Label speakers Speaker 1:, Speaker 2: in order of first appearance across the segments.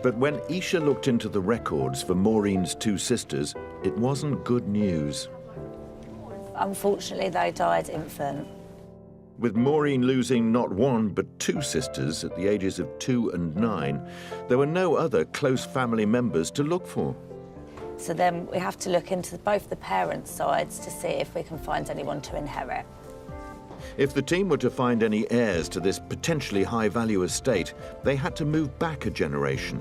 Speaker 1: But when Isha looked into the records for Maureen's two sisters, it wasn't good news.
Speaker 2: Unfortunately, they died infant.
Speaker 1: With Maureen losing not one but two sisters at the ages of 2 and 9, there were no other close family members to look for.
Speaker 2: So then we have to look into both the parents' sides to see if we can find anyone to inherit.
Speaker 1: If the team were to find any heirs to this potentially high-value estate, they had to move back a generation.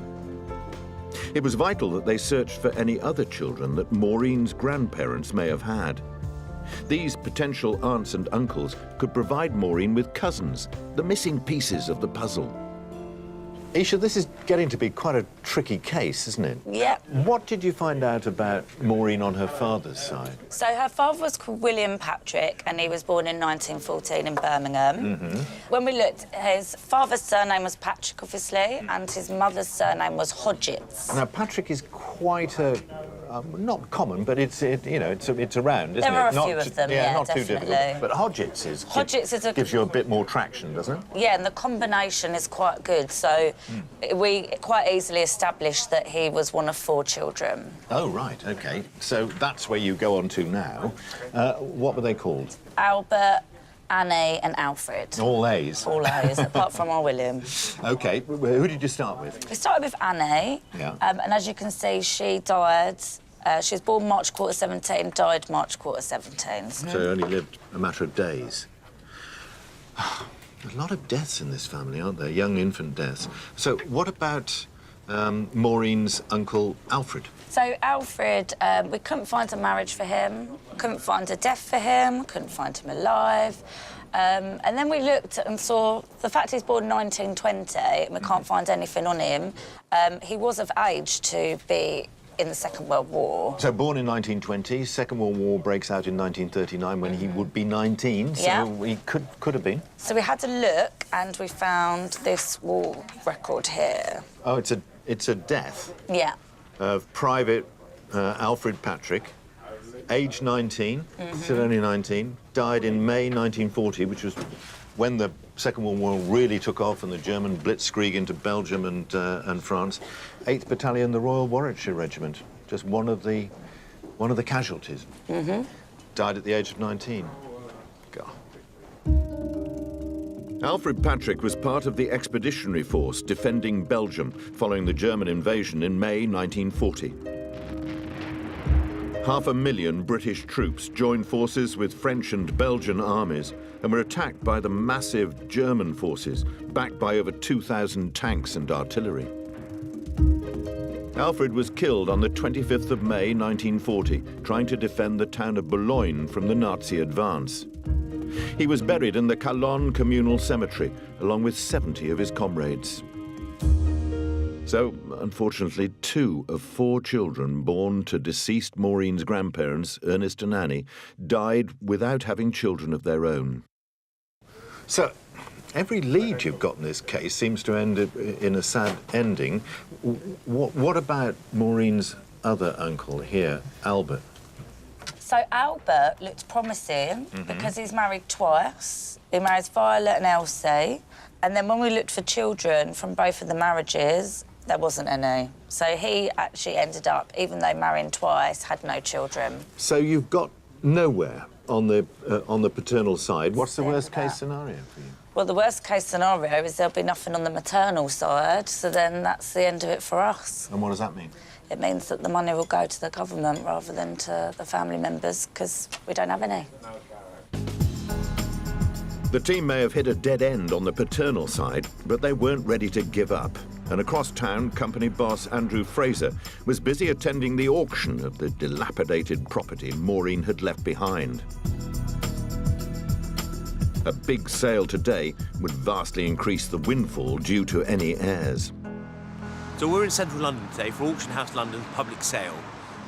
Speaker 1: It was vital that they searched for any other children that Maureen's grandparents may have had. These potential aunts and uncles could provide Maureen with cousins, the missing pieces of the puzzle. Isha, this is getting to be quite a tricky case, isn't it?
Speaker 2: Yeah.
Speaker 1: What did you find out about Maureen on her father's side?
Speaker 2: So her father was called William Patrick, and he was born in 1914 in Birmingham. When we looked, his father's surname was Patrick, obviously, and his mother's surname was Hodgetts.
Speaker 1: Now, Patrick is quite a... not common, but it's around, isn't it?
Speaker 2: There are a few of them, yeah,
Speaker 1: not
Speaker 2: definitely.
Speaker 1: too difficult. But Hodgetts gives you a bit more traction, doesn't it?
Speaker 2: Yeah, and the combination is quite good. So we quite easily established that he was one of 4 children.
Speaker 1: Oh, right, OK. So that's where you go on to now. What were they called?
Speaker 2: Albert, Annie and Alfred.
Speaker 1: All A's?
Speaker 2: All A's, apart from our William.
Speaker 1: OK. Who did you start with?
Speaker 2: We started with Annie.
Speaker 1: Yeah.
Speaker 2: And as you can see, she died... she was born March quarter 17, died March quarter 17.
Speaker 1: So only lived a matter of days. A lot of deaths in this family, aren't there? Young infant deaths. So what about Maureen's uncle Alfred?
Speaker 2: So Alfred, we couldn't find a marriage for him, couldn't find a death for him, couldn't find him alive. And then we looked and saw the fact he's born 1920 and we can't find anything on him. He was of age to be in the Second World War.
Speaker 1: So born in 1920, Second World War breaks out in 1939 when he would be 19, so
Speaker 2: Yeah.
Speaker 1: he could have been.
Speaker 2: So we had a look and we found this wall record here.
Speaker 1: Oh, it's a death
Speaker 2: Yeah.
Speaker 1: of Private Alfred Patrick, age 19, still only 19, died in May 1940, which was when the Second World War really took off and the German blitzkrieg into Belgium and France. 8th Battalion, the Royal Warwickshire Regiment, just one of the casualties. Died at the age of 19. God. Alfred Patrick was part of the expeditionary force defending Belgium following the German invasion in May 1940. 500,000 British troops joined forces with French and Belgian armies and were attacked by the massive German forces, backed by over 2,000 tanks and artillery. Alfred was killed on the 25th of May 1940, trying to defend the town of Boulogne from the Nazi advance. He was buried in the Calonne communal cemetery, along with 70 of his comrades. So, unfortunately, 2 of 4 children born to deceased Maureen's grandparents, Ernest and Annie, died without having children of their own. So, every lead you've got in this case seems to end in a sad ending. What about Maureen's other uncle here, Albert?
Speaker 2: So Albert looked promising because he's married twice. He marries Violet and Elsie. And then when we looked for children from both of the marriages, there wasn't any. So he actually ended up, even though marrying twice, had no children.
Speaker 1: So you've got nowhere on the paternal side. What's the worst-case scenario for you?
Speaker 2: Well, the worst-case scenario is there'll be nothing on the maternal side, so then that's the end of it for us.
Speaker 1: And what does that mean?
Speaker 2: It means that the money will go to the government rather than to the family members, because we don't have any.
Speaker 1: The team may have hit a dead end on the paternal side, but they weren't ready to give up. And across town, company boss Andrew Fraser was busy attending the auction of the dilapidated property Maureen had left behind. A big sale today would vastly increase the windfall due to any heirs.
Speaker 3: So we're in central London today for Auction House London's public sale,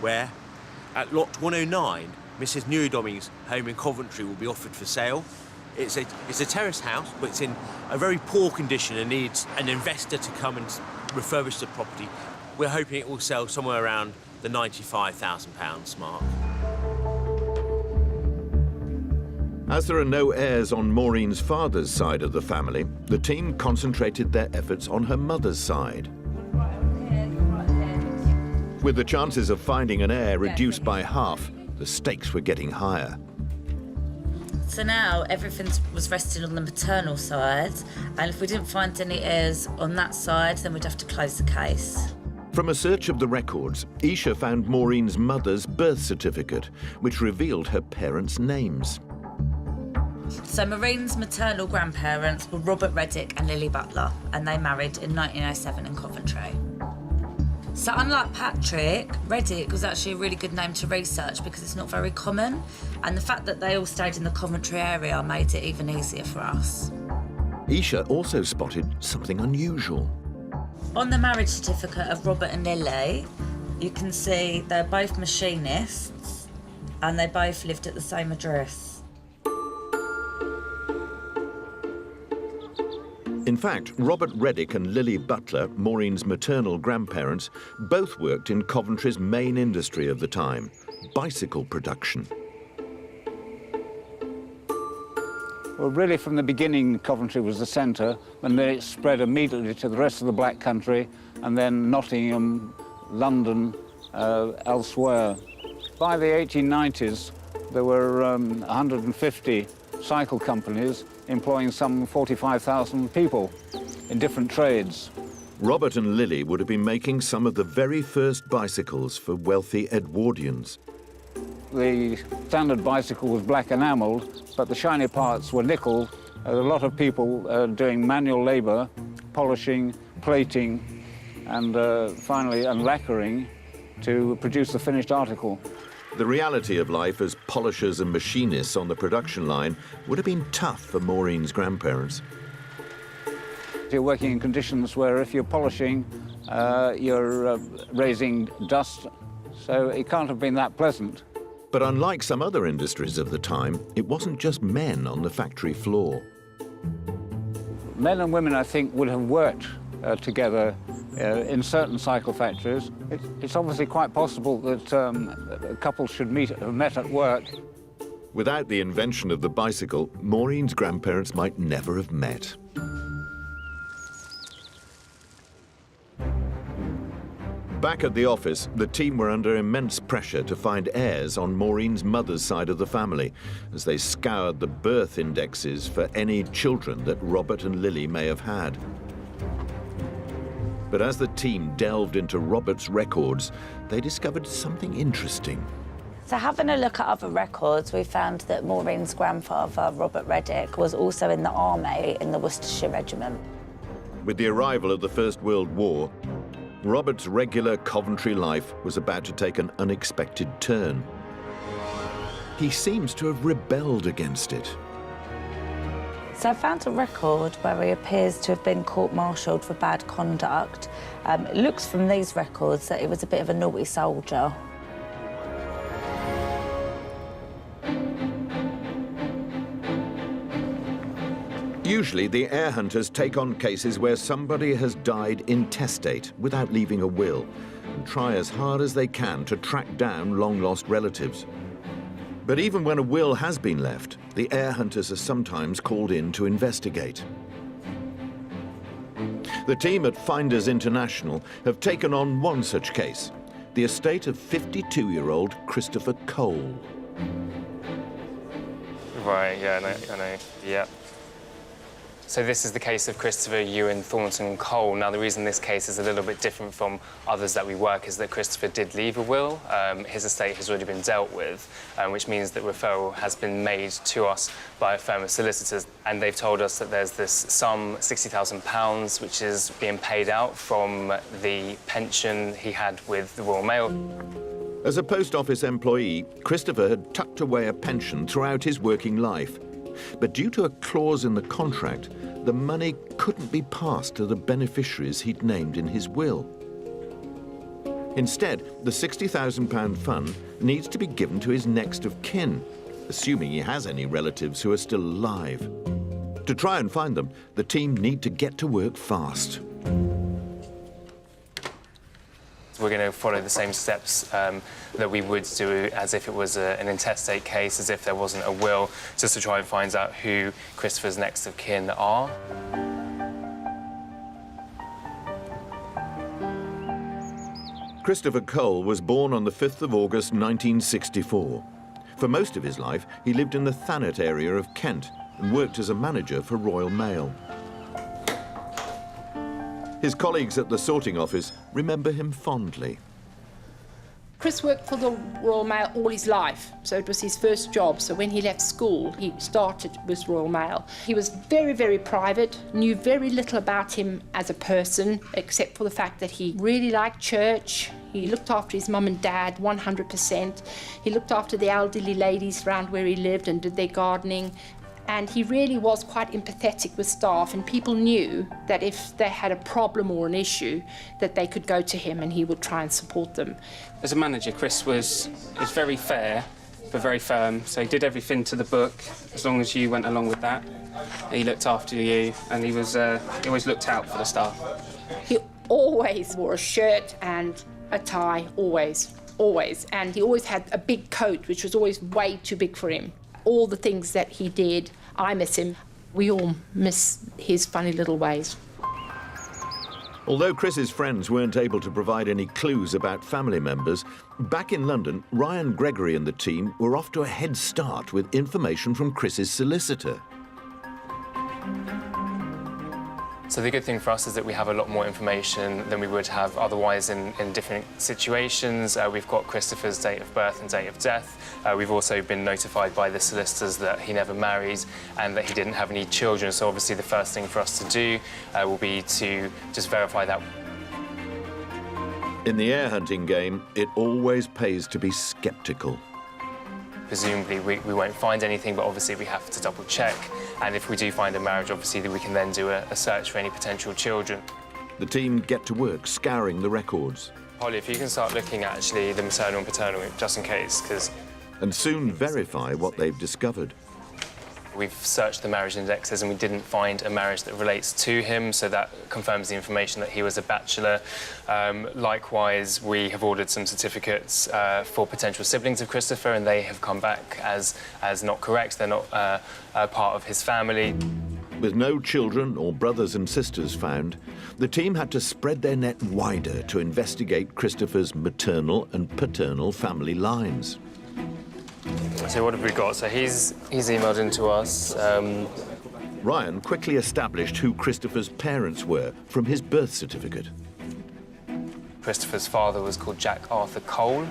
Speaker 3: where at lot 109, Mrs. Neudomming's home in Coventry will be offered for sale. It's a terrace house, but it's in a very poor condition and needs an investor to come and refurbish the property. We're hoping it will sell somewhere around the £95,000 mark.
Speaker 1: As there are no heirs on Maureen's father's side of the family, the team concentrated their efforts on her mother's side. With the chances of finding an heir reduced by half, the stakes were getting higher.
Speaker 2: So now everything was resting on the maternal side, and if we didn't find any heirs on that side, then we'd have to close the case.
Speaker 1: From a search of the records, Isha found Maureen's mother's birth certificate, which revealed her parents' names.
Speaker 2: So Maureen's maternal grandparents were Robert Reddick and Lily Butler, and they married in 1907 in Coventry. So unlike Patrick, Reddick was actually a really good name to research because it's not very common, and the fact that they all stayed in the Coventry area made it even easier for us.
Speaker 1: Isha also spotted something unusual.
Speaker 2: On the marriage certificate of Robert and Lily, you can see they're both machinists and they both lived at the same address.
Speaker 1: In fact, Robert Reddick and Lily Butler, Maureen's maternal grandparents, both worked in Coventry's main industry of the time, bicycle production.
Speaker 4: Well, really, from the beginning, Coventry was the centre, and then it spread immediately to the rest of the Black Country, and then Nottingham, London, elsewhere. By the 1890s, there were 150 cycle companies employing some 45,000 people in different trades.
Speaker 1: Robert and Lily would have been making some of the very first bicycles for wealthy Edwardians.
Speaker 4: The standard bicycle was black enamelled, but the shiny parts were nickel. A lot of people doing manual labour, polishing, plating, and finally lacquering to produce the finished article.
Speaker 1: The reality of life as polishers and machinists on the production line would have been tough for Maureen's grandparents.
Speaker 4: You're working in conditions where if you're polishing, you're raising dust, so it can't have been that pleasant.
Speaker 1: But unlike some other industries of the time, it wasn't just men on the factory floor.
Speaker 4: Men and women, I think, would have worked together in certain cycle factories. It's obviously quite possible that couples should have met at work.
Speaker 1: Without the invention of the bicycle, Maureen's grandparents might never have met. Back at the office, the team were under immense pressure to find heirs on Maureen's mother's side of the family as they scoured the birth indexes for any children that Robert and Lily may have had. But as the team delved into Robert's records, they discovered something interesting.
Speaker 2: So having a look at other records, we found that Maureen's grandfather, Robert Reddick, was also in the army in the Worcestershire Regiment.
Speaker 1: With the arrival of the First World War, Robert's regular Coventry life was about to take an unexpected turn. He seems to have rebelled against it.
Speaker 2: So I found a record where he appears to have been court-martialed for bad conduct. It looks from these records that he was a bit of a naughty soldier.
Speaker 1: Usually, the heir hunters take on cases where somebody has died intestate without leaving a will and try as hard as they can to track down long-lost relatives. But even when a will has been left, the heir hunters are sometimes called in to investigate. The team at Finders International have taken on one such case, the estate of 52-year-old Christopher Cole.
Speaker 5: Right, yeah, I know, yeah. So this is the case of Christopher Ewan Thornton Cole. Now, the reason this case is a little bit different from others that we work is that Christopher did leave a will. His estate has already been dealt with, which means that referral has been made to us by a firm of solicitors. And they've told us that there's this sum, £60,000, which is being paid out from the pension he had with the Royal Mail.
Speaker 1: As a post office employee, Christopher had tucked away a pension throughout his working life. But due to a clause in the contract, the money couldn't be passed to the beneficiaries he'd named in his will. Instead, the £60,000 fund needs to be given to his next of kin, assuming he has any relatives who are still alive. To try and find them, the team need to get to work fast.
Speaker 5: We're going to follow the same steps that we would do as if it was an intestate case, as if there wasn't a will, just to try and find out who Christopher's next of kin are.
Speaker 1: Christopher Cole was born on the 5th of August 1964. For most of his life, he lived in the Thanet area of Kent and worked as a manager for Royal Mail. His colleagues at the sorting office remember him fondly.
Speaker 6: Chris worked for the Royal Mail all his life, so it was his first job. So when he left school, he started with Royal Mail. He was very, very private, knew very little about him as a person, except for the fact that he really liked church. He looked after his mum and dad 100%. He looked after the elderly ladies around where he lived and did their gardening. And he really was quite empathetic with staff, and people knew that if they had a problem or an issue, that they could go to him and he would try and support them.
Speaker 7: As a manager, Chris was very fair, but very firm, so he did everything to the book, as long as you went along with that. He looked after you, and he always looked out for the staff.
Speaker 6: He always wore a shirt and a tie, always, always. And he always had a big coat, which was always way too big for him. All the things that he did, I miss him. We all miss his funny little ways.
Speaker 1: Although Chris's friends weren't able to provide any clues about family members, back in London, Ryan Gregory and the team were off to a head start with information from Chris's solicitor.
Speaker 5: So the good thing for us is that we have a lot more information than we would have otherwise in different situations. We've got Christopher's date of birth and date of death. We've also been notified by the solicitors that he never married and that he didn't have any children. So obviously the first thing for us to do will be to just verify that.
Speaker 1: In the heir hunting game, it always pays to be sceptical.
Speaker 5: Presumably we won't find anything, but obviously we have to double check. And if we do find a marriage, obviously we can then do a search for any potential children.
Speaker 1: The team get to work scouring the records.
Speaker 5: Holly, if you can start looking at actually the maternal and paternal, just in case, because...
Speaker 1: And soon verify what they've discovered.
Speaker 5: We've searched the marriage indexes and we didn't find a marriage that relates to him, so that confirms the information that he was a bachelor. Likewise, we have ordered some certificates for potential siblings of Christopher, and they have come back as not correct. They're not part of his family.
Speaker 1: With no children or brothers and sisters found, the team had to spread their net wider to investigate Christopher's maternal and paternal family lines.
Speaker 5: So what have we got? So he's emailed into us.
Speaker 1: Ryan quickly established who Christopher's parents were from his birth certificate.
Speaker 5: Christopher's father was called Jack Arthur Cole.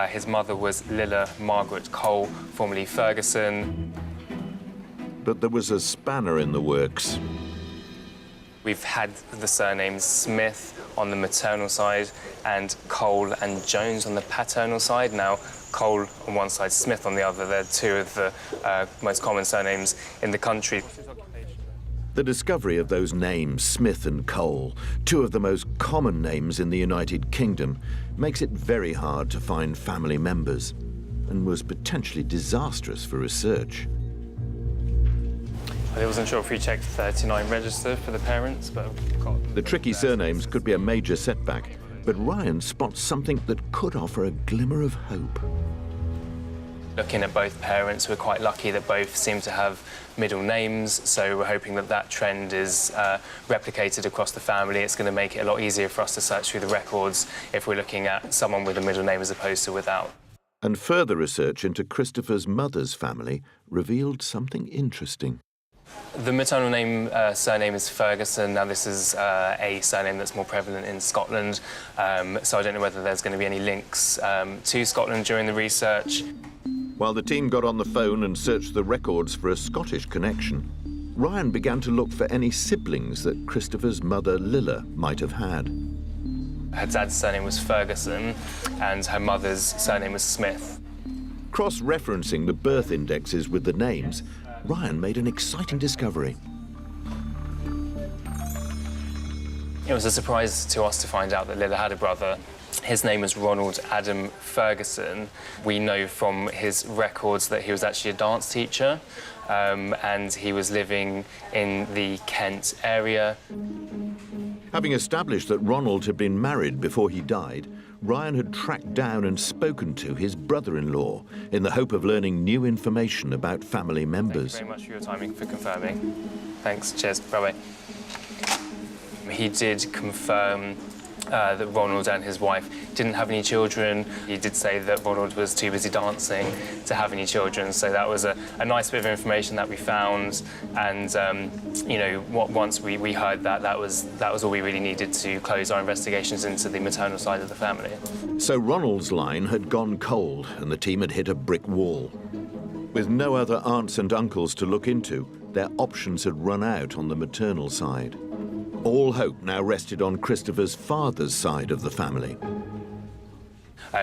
Speaker 5: His mother was Lilla Margaret Cole, formerly Ferguson.
Speaker 1: But there was a spanner in the works.
Speaker 5: We've had the surnames Smith on the maternal side and Cole and Jones on the paternal side. Now, Cole on one side, Smith on the other. They're two of the most common surnames in the country.
Speaker 1: The discovery of those names, Smith and Cole, two of the most common names in the United Kingdom, makes it very hard to find family members and was potentially disastrous for research.
Speaker 5: I wasn't sure if we checked 39 register for the parents, but...
Speaker 1: The tricky surnames could be a major setback, but Ryan spots something that could offer a glimmer of hope.
Speaker 5: Looking at both parents, we're quite lucky that both seem to have middle names, so we're hoping that that trend is replicated across the family. It's going to make it a lot easier for us to search through the records if we're looking at someone with a middle name as opposed to without.
Speaker 1: And further research into Christopher's mother's family revealed something interesting.
Speaker 5: The maternal name, surname is Ferguson. Now, this is a surname that's more prevalent in Scotland, so I don't know whether there's going to be any links to Scotland during the research.
Speaker 1: While the team got on the phone and searched the records for a Scottish connection, Ryan began to look for any siblings that Christopher's mother, Lilla, might have had.
Speaker 5: Her dad's surname was Ferguson, and her mother's surname was Smith.
Speaker 1: Cross-referencing the birth indexes with the names, Ryan made an exciting discovery.
Speaker 5: It was a surprise to us to find out that Lilla had a brother. His name was Ronald Adam Ferguson. We know from his records that he was actually a dance teacher, and he was living in the Kent area.
Speaker 1: Having established that Ronald had been married before he died, Ryan had tracked down and spoken to his brother-in-law in the hope of learning new information about family members.
Speaker 5: Thank you very much for your timing, for confirming. Thanks, cheers, bye-bye. He did confirm that Ronald and his wife didn't have any children. He did say that Ronald was too busy dancing to have any children, so that was a nice bit of information that we found. And you know, once we heard that, that was all we really needed to close our investigations into the maternal side of the family.
Speaker 1: So Ronald's line had gone cold and the team had hit a brick wall. With no other aunts and uncles to look into, their options had run out on the maternal side. All hope now rested on Christopher's father's side of the family.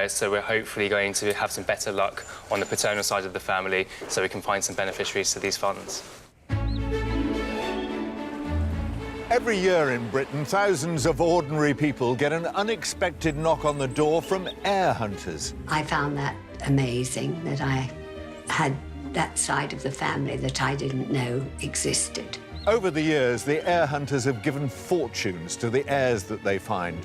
Speaker 5: So we're hopefully going to have some better luck on the paternal side of the family so we can find some beneficiaries to these funds.
Speaker 8: Every year in Britain, thousands of ordinary people get an unexpected knock on the door from heir hunters.
Speaker 9: I found that amazing, that I had that side of the family that I didn't know existed.
Speaker 8: Over the years, the heir hunters have given fortunes to the heirs that they find.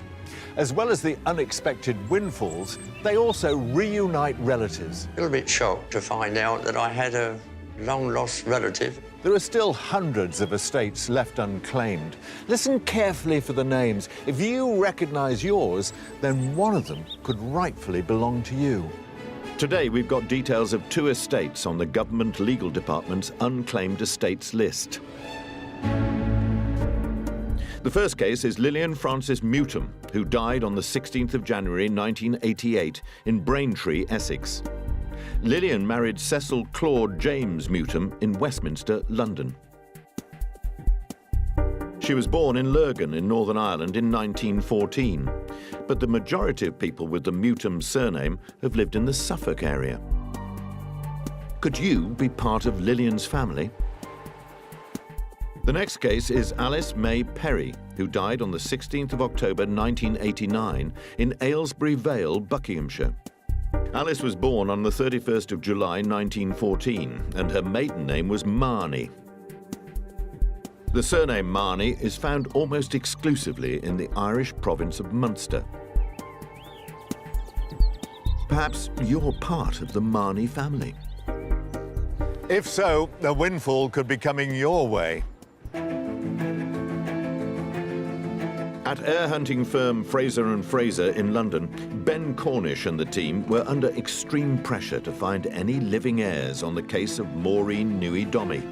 Speaker 8: As well as the unexpected windfalls, they also reunite relatives.
Speaker 10: A little bit shocked to find out that I had a long-lost relative.
Speaker 8: There are still hundreds of estates left unclaimed. Listen carefully for the names. If you recognise yours, then one of them could rightfully belong to you.
Speaker 1: Today, we've got details of 2 estates on the Government Legal Department's unclaimed estates list. The first case is Lillian Frances Mewtham, who died on the 16th of January 1988 in Braintree, Essex. Lillian married Cecil Claude James Mewtham in Westminster, London. She was born in Lurgan in Northern Ireland in 1914, but the majority of people with the Mewtham surname have lived in the Suffolk area. Could you be part of Lillian's family? The next case is Alice May Perry, who died on the 16th of October 1989 in Aylesbury Vale, Buckinghamshire. Alice was born on the 31st of July 1914, and her maiden name was Marnie. The surname Marnie is found almost exclusively in the Irish province of Munster. Perhaps you're part of the Marnie family.
Speaker 8: If so, a windfall could be coming your way.
Speaker 1: At heir hunting firm Fraser & Fraser in London, Ben Cornish and the team were under extreme pressure to find any living heirs on the case of Maureen Nui Domi.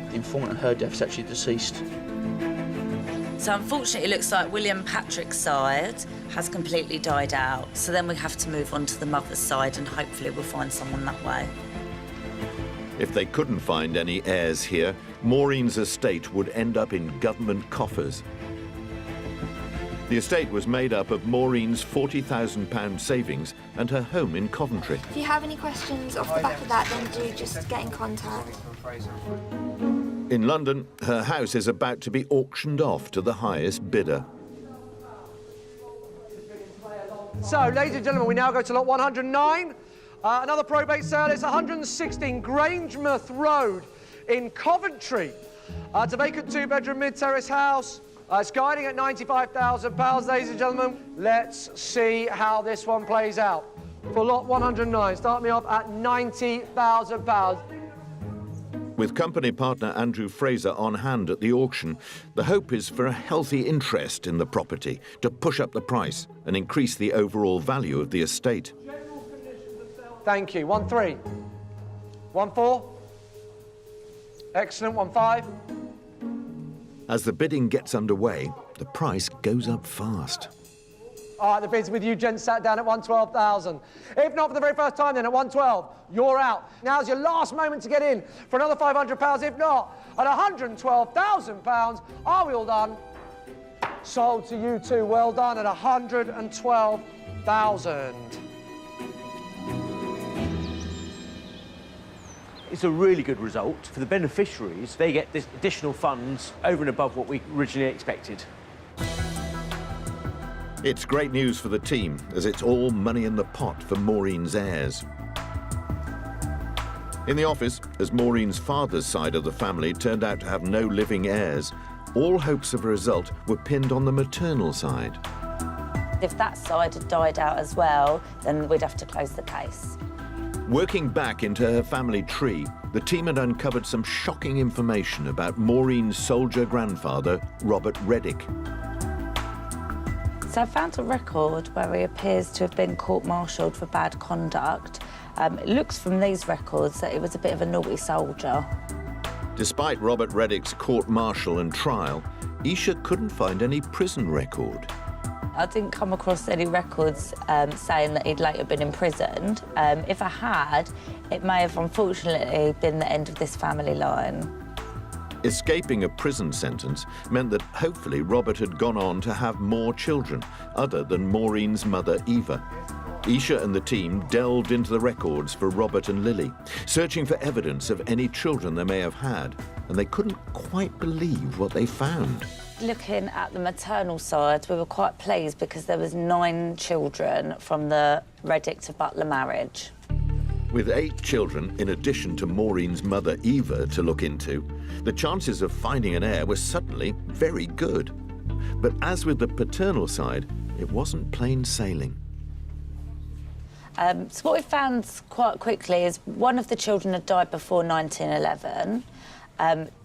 Speaker 11: The informant and her death is actually deceased.
Speaker 2: So unfortunately, it looks like William Patrick's side has completely died out. So then we have to move on to the mother's side and hopefully we'll find someone that way.
Speaker 1: If they couldn't find any heirs here, Maureen's estate would end up in government coffers. The estate was made up of Maureen's £40,000 savings and her home in Coventry.
Speaker 12: If you have any questions off the back of that, then do just get in contact.
Speaker 1: In London, her house is about to be auctioned off to the highest bidder.
Speaker 13: So, ladies and gentlemen, we now go to lot 109. Another probate sale. It's 116 Grangemouth Road in Coventry. It's a vacant 2-bedroom mid-terrace house. It's guiding at £95,000, ladies and gentlemen. Let's see how this one plays out. For lot 109, start me off at £90,000.
Speaker 1: With company partner Andrew Fraser on hand at the auction, the hope is for a healthy interest in the property to push up the price and increase the overall value of the estate.
Speaker 13: Thank you. 1-3. 1-4. Excellent. 1-5.
Speaker 1: As the bidding gets underway, the price goes up fast.
Speaker 13: All right, the bid's with you, gents, sat down at 112,000. If not for the very first time, then at 112, you're out. Now's your last moment to get in for another £500. If not, at £112,000, are we all done? Sold to you two. Well done at 112,000.
Speaker 11: It's a really good result. For the beneficiaries, they get this additional funds over and above what we originally expected.
Speaker 1: It's great news for the team, as it's all money in the pot for Maureen's heirs. In the office, as Maureen's father's side of the family turned out to have no living heirs, all hopes of a result were pinned on the maternal side.
Speaker 2: If that side had died out as well, then we'd have to close the case.
Speaker 1: Working back into her family tree, the team had uncovered some shocking information about Maureen's soldier grandfather, Robert Reddick.
Speaker 2: So I found a record where he appears to have been court-martialed for bad conduct. It looks from these records that he was a bit of a naughty soldier.
Speaker 1: Despite Robert Reddick's court-martial and trial, Isha couldn't find any prison record.
Speaker 2: I didn't come across any records saying that he'd later been imprisoned. If I had, it may have unfortunately been the end of this family line.
Speaker 1: Escaping a prison sentence meant that hopefully Robert had gone on to have more children, other than Maureen's mother, Eva. Isha and the team delved into the records for Robert and Lily, searching for evidence of any children they may have had, and they couldn't quite believe what they found.
Speaker 2: Looking at the maternal side, we were quite pleased because there was 9 children from the Reddick to Butler marriage.
Speaker 1: With 8 children, in addition to Maureen's mother, Eva, to look into, the chances of finding an heir were suddenly very good. But as with the paternal side, it wasn't plain sailing.
Speaker 2: So what we found quite quickly is one of the children had died before 1911.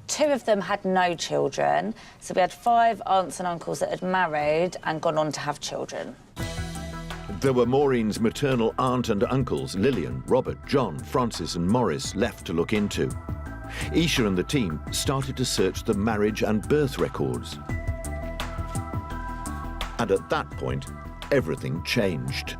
Speaker 2: 2 of them had no children, so we had 5 aunts and uncles that had married and gone on to have children.
Speaker 1: There were Maureen's maternal aunt and uncles, Lillian, Robert, John, Francis and Morris, left to look into. Isha and the team started to search the marriage and birth records. And at that point, everything changed.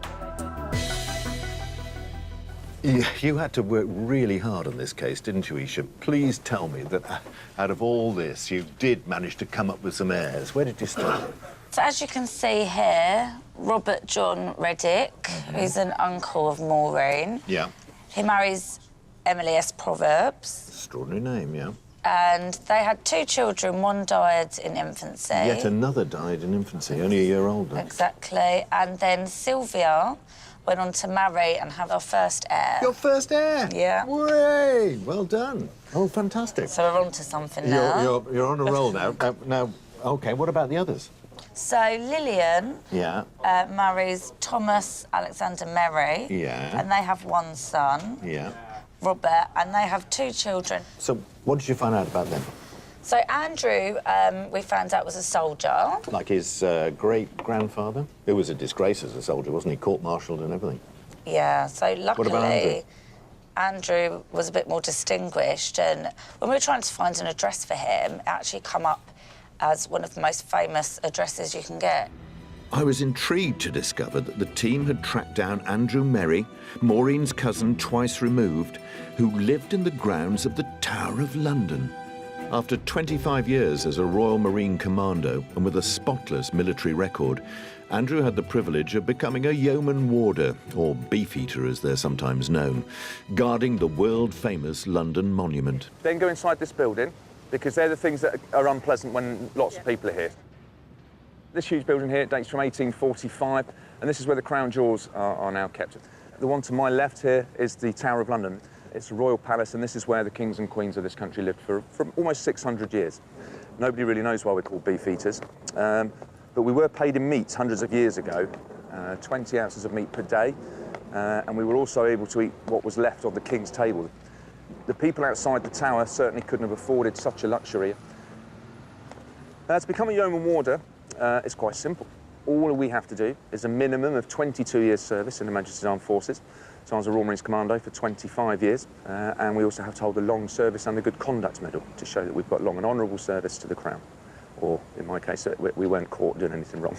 Speaker 1: You had to work really hard on this case, didn't you, Isha? Please tell me that out of all this, you did manage to come up with some heirs. Where did you start?
Speaker 2: So as you can see here, Robert John Reddick, who's an uncle of Maureen.
Speaker 1: Yeah.
Speaker 2: He marries Emily S. Proverbs.
Speaker 1: Extraordinary name, yeah.
Speaker 2: And they had 2 children. One died in infancy.
Speaker 1: Yet another died in infancy, only a year older.
Speaker 2: Exactly. And then Sylvia went on to marry and have our first heir.
Speaker 1: Your first heir?
Speaker 2: Yeah.
Speaker 1: Hooray! Well done. Oh, fantastic.
Speaker 2: So we're on to something now.
Speaker 1: You're on a roll now. Now, OK, what about the others?
Speaker 2: So Lillian marries Thomas Alexander Merry.
Speaker 1: Yeah.
Speaker 2: And they have 1 son.
Speaker 1: Yeah.
Speaker 2: Robert, and they have 2 children.
Speaker 1: So what did you find out about them?
Speaker 2: So Andrew, we found out was a soldier.
Speaker 1: Like his great-grandfather? Who was a disgrace as a soldier, wasn't he? Court-martialed and everything.
Speaker 2: Yeah, so luckily...
Speaker 1: What about Andrew?
Speaker 2: Andrew was a bit more distinguished, and when we were trying to find an address for him, it actually come up as one of the most famous addresses you can get.
Speaker 1: I was intrigued to discover that the team had tracked down Andrew Merry, Maureen's cousin twice removed, who lived in the grounds of the Tower of London. After 25 years as a Royal Marine Commando and with a spotless military record, Andrew had the privilege of becoming a yeoman warder, or beefeater as they're sometimes known, guarding the world-famous London Monument.
Speaker 14: Then go inside this building, because they're the things that are unpleasant when lots of people are here. This huge building here dates from 1845, and this is where the crown jewels are now kept. The one to my left here is the Tower of London. It's a royal palace, and this is where the kings and queens of this country lived for almost 600 years. Nobody really knows why we're called beefeaters, but we were paid in meat hundreds of years ago, 20 ounces of meat per day, and we were also able to eat what was left of the king's table. The people outside the tower certainly couldn't have afforded such a luxury. To become a yeoman warder, it's quite simple. All we have to do is a minimum of 22 years' service in the Majesty's Armed Forces. So I was a Royal Marines Commando for 25 years, and we also have to hold a long service and a good conduct medal to show that we've got long and honourable service to the Crown. Or, in my case, we weren't caught doing anything wrong.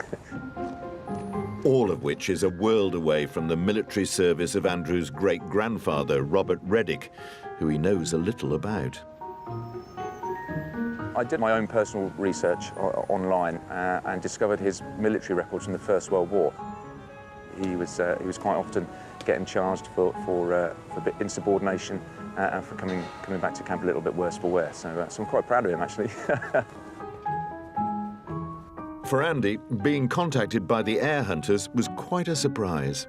Speaker 1: All of which is a world away from the military service of Andrew's great-grandfather, Robert Reddick, who he knows a little about.
Speaker 14: I did my own personal research online and discovered his military records from the First World War. He was quite often getting charged for insubordination and for coming back to camp a little bit worse for wear. So I'm quite proud of him, actually.
Speaker 1: For Andy, being contacted by the Heir Hunters was quite a surprise.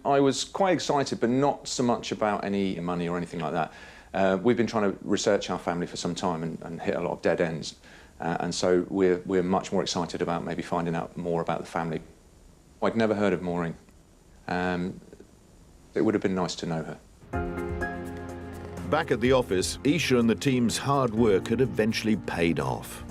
Speaker 15: I was quite excited, but not so much about any money or anything like that. We've been trying to research our family for some time and hit a lot of dead ends. And so we're much more excited about maybe finding out more about the family. I'd never heard of Maureen. It would have been nice to know her.
Speaker 1: Back at the office, Isha and the team's hard work had eventually paid off.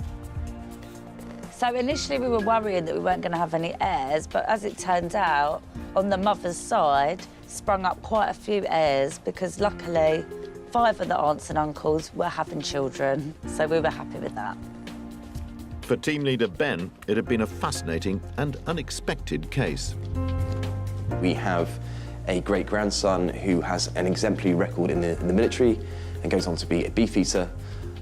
Speaker 2: So initially we were worrying that we weren't going to have any heirs, but as it turned out, on the mother's side, sprung up quite a few heirs because luckily 5 of the aunts and uncles were having children, so we were happy with that.
Speaker 1: For team leader Ben, it had been a fascinating and unexpected case.
Speaker 16: We have a great-grandson who has an exemplary record in the military and goes on to be a beefeater.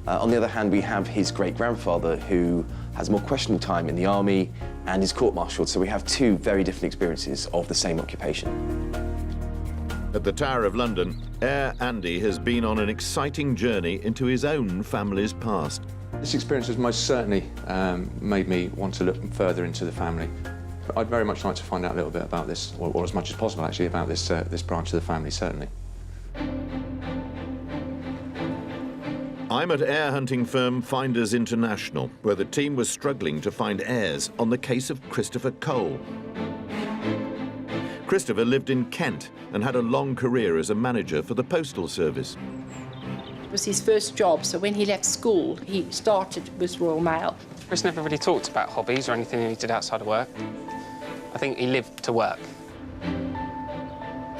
Speaker 16: On the other hand, we have his great-grandfather who has more questionable time in the army and is court-martialed, so we have 2 very different experiences of the same occupation.
Speaker 1: At the Tower of London, Heir Andy has been on an exciting journey into his own family's past.
Speaker 15: This experience has most certainly made me want to look further into the family. I'd very much like to find out a little bit about this, or as much as possible actually, about this branch of the family, certainly.
Speaker 1: I'm at heir hunting firm Finders International, where the team was struggling to find heirs on the case of Christopher Cole. Christopher lived in Kent and had a long career as a manager for the Postal Service.
Speaker 6: It was his first job, so when he left school, he started with Royal Mail.
Speaker 7: Chris never really talked about hobbies or anything he did outside of work. I think he lived to work.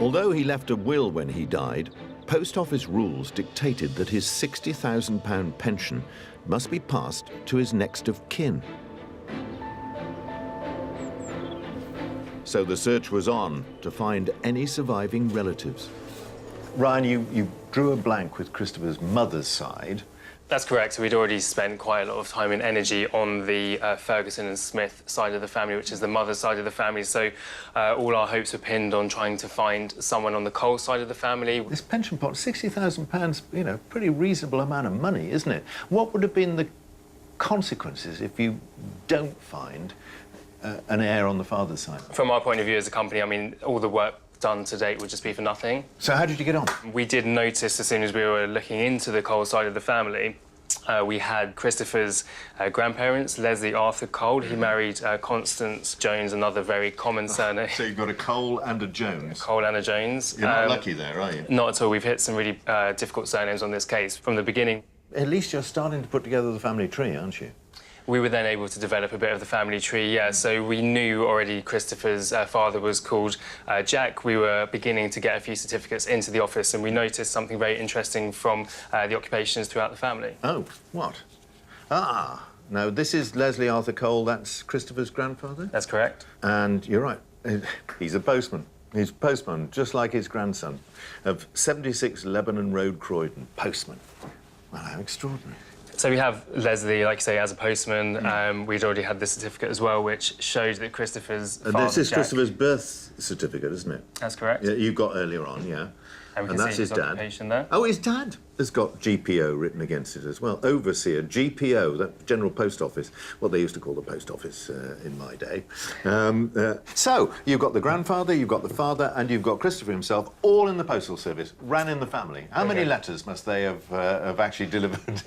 Speaker 1: Although he left a will when he died, Post Office rules dictated that his £60,000 pension must be passed to his next of kin. So the search was on to find any surviving relatives.
Speaker 8: Ryan, you drew a blank with Christopher's mother's side.
Speaker 5: That's correct. So we'd already spent quite a lot of time and energy on the Ferguson and Smith side of the family, which is the mother's side of the family. So all our hopes were pinned on trying to find someone on the Cole side of the family.
Speaker 8: This pension pot, £60,000, you know, pretty reasonable amount of money, isn't it? What would have been the consequences if you don't find an heir on the father's side?
Speaker 5: From our point of view as a company, I mean, all the work done to date would just be for nothing.
Speaker 8: So how did you get on?
Speaker 5: We did notice as soon as we were looking into the Cole side of the family, we had Christopher's grandparents, Leslie Arthur Cole. He married Constance Jones, another very common surname.
Speaker 8: So you've got a Cole and a Jones.
Speaker 5: Cole and a Jones.
Speaker 8: You're not lucky there, are you?
Speaker 5: Not at all. We've hit some really difficult surnames on this case from the beginning.
Speaker 8: At least you're starting to put together the family tree, aren't you?
Speaker 5: We were then able to develop a bit of the family tree, yeah. So we knew already Christopher's father was called Jack. We were beginning to get a few certificates into the office, and we noticed something very interesting from the occupations throughout the family.
Speaker 8: Oh, what? Ah, now this is Leslie Arthur Cole, that's Christopher's grandfather?
Speaker 5: That's correct.
Speaker 8: And you're right, he's a postman. He's a postman, just like his grandson, of 76 Lebanon Road, Croydon. Postman. Well, how extraordinary.
Speaker 5: So we have Leslie, like you say, as a postman. We'd already had the certificate as well, which showed that Christopher's father,
Speaker 8: this is
Speaker 5: Jack,
Speaker 8: Christopher's birth certificate, isn't it?
Speaker 5: That's correct.
Speaker 8: Yeah, you got earlier on, yeah.
Speaker 5: And
Speaker 8: that's
Speaker 5: see
Speaker 8: his dad.
Speaker 5: occupation there.
Speaker 8: Oh, his dad has got GPO written against it as well. Overseer, GPO, that General Post Office, what they used to call the Post Office in my day. So, you've got the grandfather, you've got the father, and you've got Christopher himself, all in the Postal Service, ran in the family. How many letters must they have actually delivered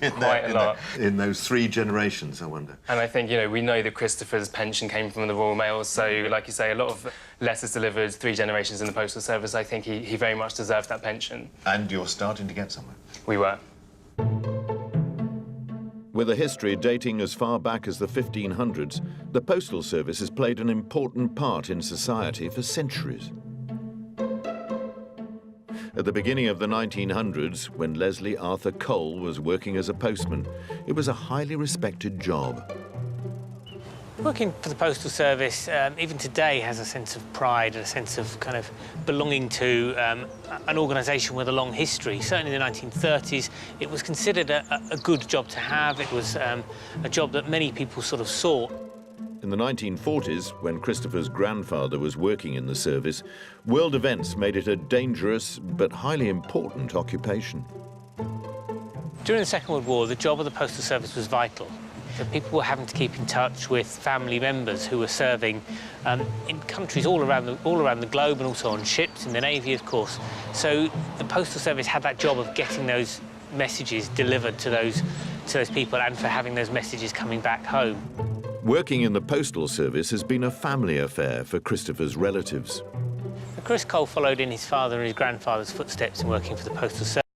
Speaker 8: in those 3 generations, I wonder?
Speaker 5: And I think, you know, we know that Christopher's pension came from the Royal Mail, so, like you say, a lot of letters delivered, 3 generations in the Postal Service. I think he very much deserved that pension.
Speaker 8: And you're starting to get somewhere.
Speaker 5: We were.
Speaker 1: With a history dating as far back as the 1500s, the Postal Service has played an important part in society for centuries. At the beginning of the 1900s, when Leslie Arthur Cole was working as a postman, it was a highly respected job.
Speaker 17: Working for the Postal Service, even today, has a sense of pride and a sense of kind of belonging to an organisation with a long history. Certainly in the 1930s, it was considered a good job to have. It was a job that many people sort of sought.
Speaker 1: In the 1940s, when Christopher's grandfather was working in the service, world events made it a dangerous but highly important occupation.
Speaker 17: During the Second World War, the job of the Postal Service was vital. That people were having to keep in touch with family members who were serving in countries all around the globe, and also on ships in the Navy, of course. So the Postal Service had that job of getting those messages delivered to those people, and for having those messages coming back home.
Speaker 1: Working in the Postal Service has been a family affair for Christopher's relatives.
Speaker 17: Chris Cole followed in his father and his grandfather's footsteps in working for the Postal Service.